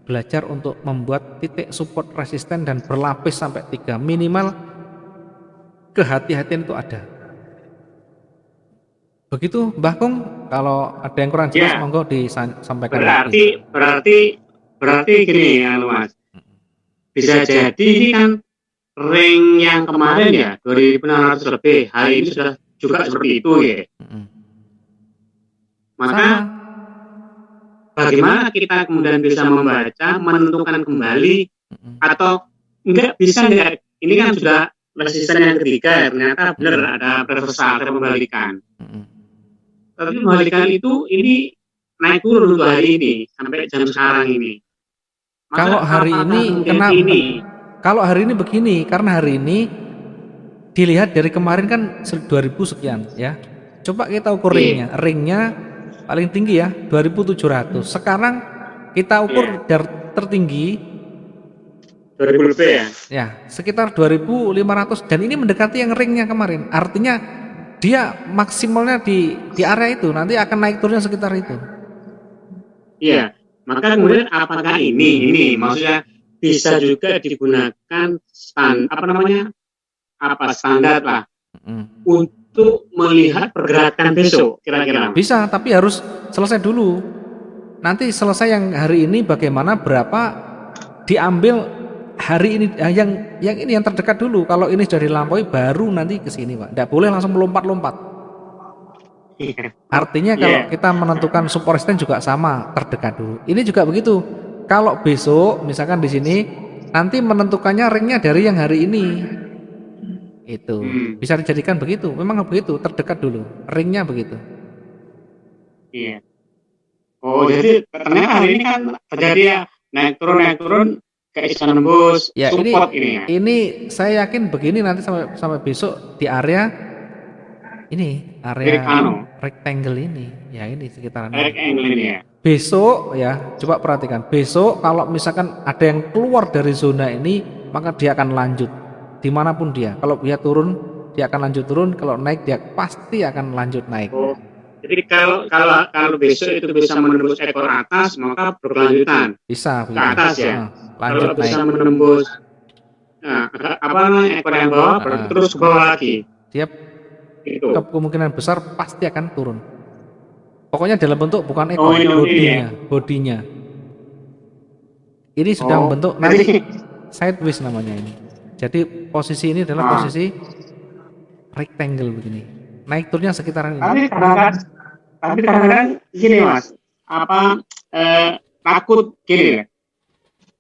Belajar untuk membuat titik support resisten dan berlapis sampai 3 minimal. Kehati-hatian itu ada. Begitu Mbah Kung, kalau ada yang kurang jelas Ya, monggo disampaikan lagi. berarti gini ya Mas. Bisa jadi ini kan rank yang kemarin ya 2.600 lebih, hari ini sudah juga seperti itu ya. Maka Sama. bagaimana kita kemudian bisa membaca, menentukan kembali atau enggak bisa enggak? Ini kan sudah season yang ketiga ya, ternyata benar ada reversal, ada pembalikan. Tapi pembalikan itu ini naik turun untuk hari ini sampai jam sekarang ini. Maka Kalau hari ini kenapa? Kalau hari ini begini, karena hari ini dilihat dari kemarin kan 2000 sekian ya. Coba kita ukur ringnya. Ringnya paling tinggi ya 2700. Sekarang kita ukur tertinggi 2000 lebih ya. Ya, sekitar 2500 dan ini mendekati yang ringnya kemarin. Artinya dia maksimalnya di area itu, nanti akan naik turunnya sekitar itu. Iya, maka kemudian apakah ini maksudnya bisa juga digunakan standar lah untuk melihat pergerakan besok kira-kira? Bisa, tapi harus selesai dulu. Nanti selesai yang hari ini bagaimana, berapa diambil hari ini, yang ini yang terdekat dulu. Kalau ini sudah dilampaui baru nanti ke sini Pak. Tidak boleh langsung melompat-lompat. Artinya kalau kita menentukan support resistance juga sama, terdekat dulu. Ini juga begitu. Kalau besok misalkan di sini nanti menentukannya ringnya dari yang hari ini. Itu bisa dijadikan begitu. Memang begitu, terdekat dulu. Ringnya begitu. Iya. Oh, jadi ternyata hari ini kan terjadi ya naik turun kayak bisa nembus ya, support ini ya. Ini saya yakin begini nanti sampai besok di area rectangle ini. Ya ini sekitaran rectangle ini ya. Besok ya, coba perhatikan. Besok kalau misalkan ada yang keluar dari zona ini, maka dia akan lanjut dimanapun dia. Kalau dia turun, dia akan lanjut turun. Kalau naik, dia pasti akan lanjut naik. Oh, jadi kalau besok itu bisa menembus ekor atas, maka berkelanjutan. Bisa ke atas ya. Lanjut kalau bisa menembus ekor yang bawah, terus ke bawah lagi. Dia kemungkinan besar pasti akan turun. Pokoknya dalam bentuk bukan ekor, bodinya. Ini sudah membentuk nanti sideways namanya ini. Jadi posisi ini adalah posisi rectangle begini. Naik turunnya sekitaran ini. Tapi kadang-kadang gini Mas, takut gini ya.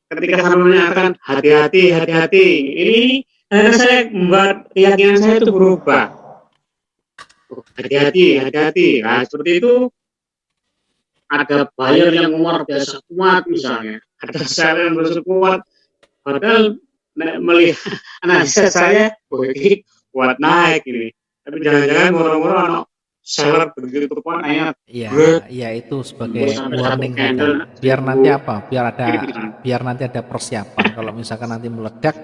Ketika saya menyatakan hati-hati, ini saya membuat keyakinan saya itu berubah. Hati-hati. Nah, seperti itu ada buyer yang luar biasa kuat misalnya, ada seller yang begitu kuat, padahal melihat analisa saya, ini kuat naik ini, tapi jangan-jangan murah-murah seller begitu kuat naik. Iya itu sebagai warning kita. Biar nanti apa? Biar nanti ada persiapan. Kalau misalkan nanti meledak,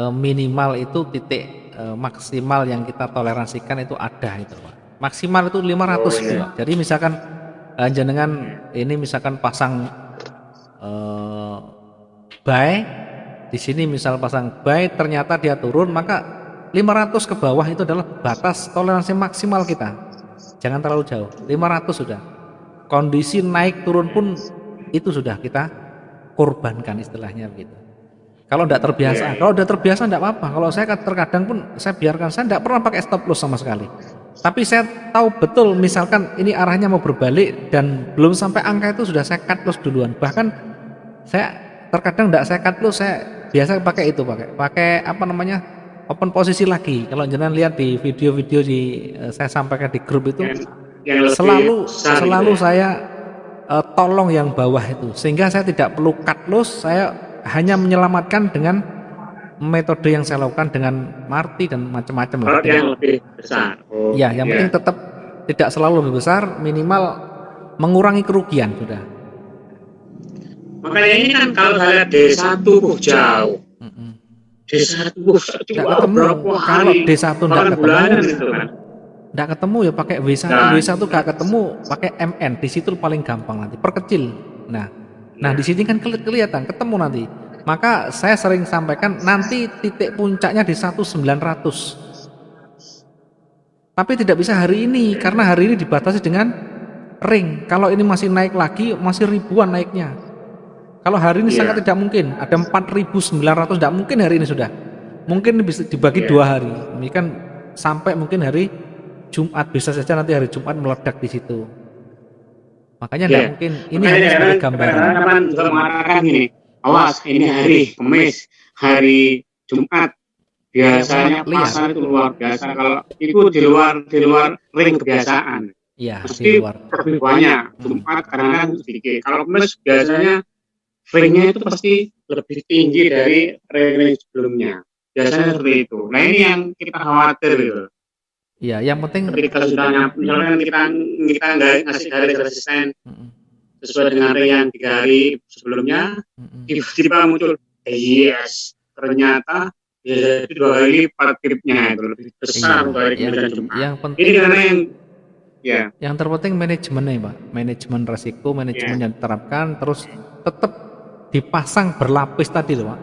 minimal itu titik maksimal yang kita toleransikan itu ada itu Pak. Maksimal itu 500 Pak. Jadi misalkan jenengan ini misalkan pasang buy di sini, misal pasang buy ternyata dia turun, maka 500 ke bawah itu adalah batas toleransi maksimal kita. Jangan terlalu jauh. 500 sudah. Kondisi naik turun pun itu sudah kita korbankan istilahnya begitu. Kalau tidak terbiasa, kalau udah terbiasa tidak apa-apa. Kalau saya terkadang pun saya biarkan, saya tidak pernah pakai stop loss sama sekali. Tapi saya tahu betul misalkan ini arahnya mau berbalik dan belum sampai angka itu sudah saya cut loss duluan. Bahkan saya terkadang tidak saya cut loss, saya biasa pakai open posisi lagi. Kalau jangan lihat di video-video saya sampaikan di grup itu, selalu saya tolong yang bawah itu, sehingga saya tidak perlu cut loss. Saya hanya menyelamatkan dengan metode yang saya lakukan dengan Marti dan macam-macam lah. Yang lebih besar. Yang penting tetap tidak selalu lebih besar, minimal mengurangi kerugian sudah. Makanya ini kan kalau saya lihat D1 jauh. D1 tidak ketemu. Kalau D1 tidak ketemu, tidak ketemu ya pakai W1. W1 gak ketemu pakai MN. Di situ paling gampang nanti perkecil. Nah di sini kan kelihatan ketemu nanti. Maka saya sering sampaikan nanti titik puncaknya di 1900. Tapi tidak bisa hari ini karena hari ini dibatasi dengan ring. Kalau ini masih naik lagi, masih ribuan naiknya. Kalau hari ini sangat tidak mungkin. Ada 4.900, tidak mungkin hari ini sudah. Mungkin bisa dibagi 2 hari. Ini kan sampai mungkin hari Jumat, bisa saja nanti hari Jumat meledak di situ. Makanya tidak mungkin. Ini hanya sebagai gambaran. Kapan juga mengatakan gini, awas ini hari Kamis, hari Jumat. Biasanya pasar itu luar biasa. Kalau itu di luar ring kebiasaan. Iya, pasti lebih banyak. Jumat kadang-kadang sedikit. Kalau Kamis biasanya ringnya itu pasti lebih tinggi dari ring sebelumnya. Biasanya seperti itu. Nah ini yang kita khawatir gitu. Iya, yang penting ketika sudah nyampe, misalnya kita nggak ngasih garis resisten sesuai dengan ring yang 3 hari sebelumnya, tiba-tiba muncul, yes, ternyata jadi 2 kali lipat gripnya itu lebih besar dari kemudian Jumat. Yang penting ini karena yang terpenting manajemennya, Pak. Manajemen resiko, manajemen yang diterapkan, terus tetap dipasang berlapis tadi loh, Pak.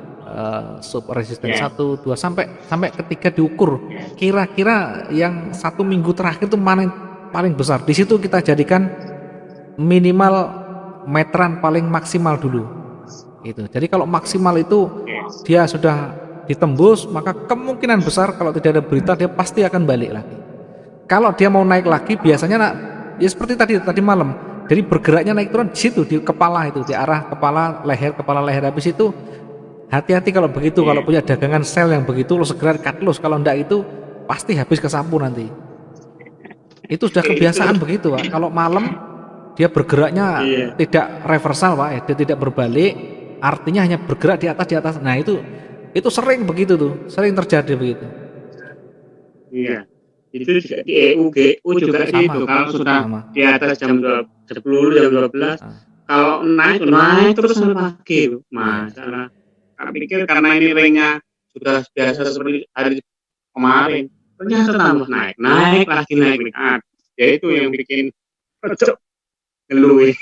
Sub resisten 1, 2 sampai ketiga diukur. Kira-kira yang 1 minggu terakhir itu mana yang paling besar? Di situ kita jadikan minimal meteran paling maksimal dulu. Gitu. Jadi kalau maksimal itu dia sudah ditembus, maka kemungkinan besar kalau tidak ada berita dia pasti akan balik lagi. Kalau dia mau naik lagi biasanya ya seperti tadi malam. Jadi bergeraknya naik turun di situ di kepala itu, di arah kepala leher habis itu. Hati-hati kalau begitu, kalau punya dagangan sel yang begitu lo segera cut loss, kalau enggak itu pasti habis ke sapu nanti. Itu sudah kebiasaan begitu, Pak. Kalau malam dia bergeraknya tidak reversal, Pak, ya, dia tidak berbalik, artinya hanya bergerak di atas. Nah, itu sering begitu tuh, sering terjadi begitu. Iya. Itu juga di EUGU juga gitu, kalau sudah di atas jam 10, jam 12, kalau naik terus lagi masalah. Saya pikir karena ini ringnya sudah biasa seperti hari kemarin, ternyata tambah naik lagi. Ya itu yang bikin kocok ngeluh.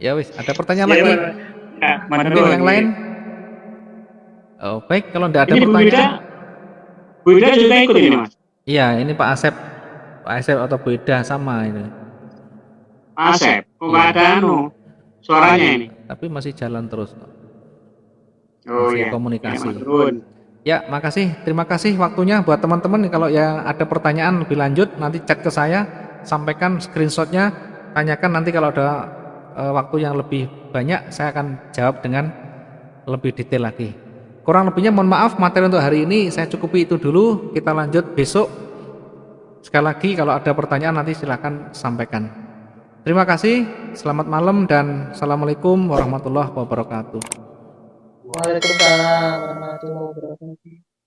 Ya wis, ada pertanyaan lagi? Mungkin yang lain? Oh, baik, kalau tidak ada pertanyaan. Bu Ida juga ikut ini, Mas? Iya, ini Pak Asep atau Bu Ida sama ini. Pak Asep, kok nggak ada suaranya ini? Tapi masih jalan terus. Masih komunikasi. Ya, makasih. Terima kasih waktunya buat teman-teman. Kalau yang ada pertanyaan lebih lanjut, nanti chat ke saya, sampaikan screenshotnya, tanyakan nanti kalau ada waktu yang lebih banyak, saya akan jawab dengan lebih detail lagi. Kurang lebihnya mohon maaf, materi untuk hari ini saya cukupi itu dulu. Kita lanjut besok. Sekali lagi kalau ada pertanyaan nanti silakan sampaikan. Terima kasih. Selamat malam dan assalamualaikum warahmatullahi wabarakatuh. Waalaikumsalam warahmatullahi wabarakatuh.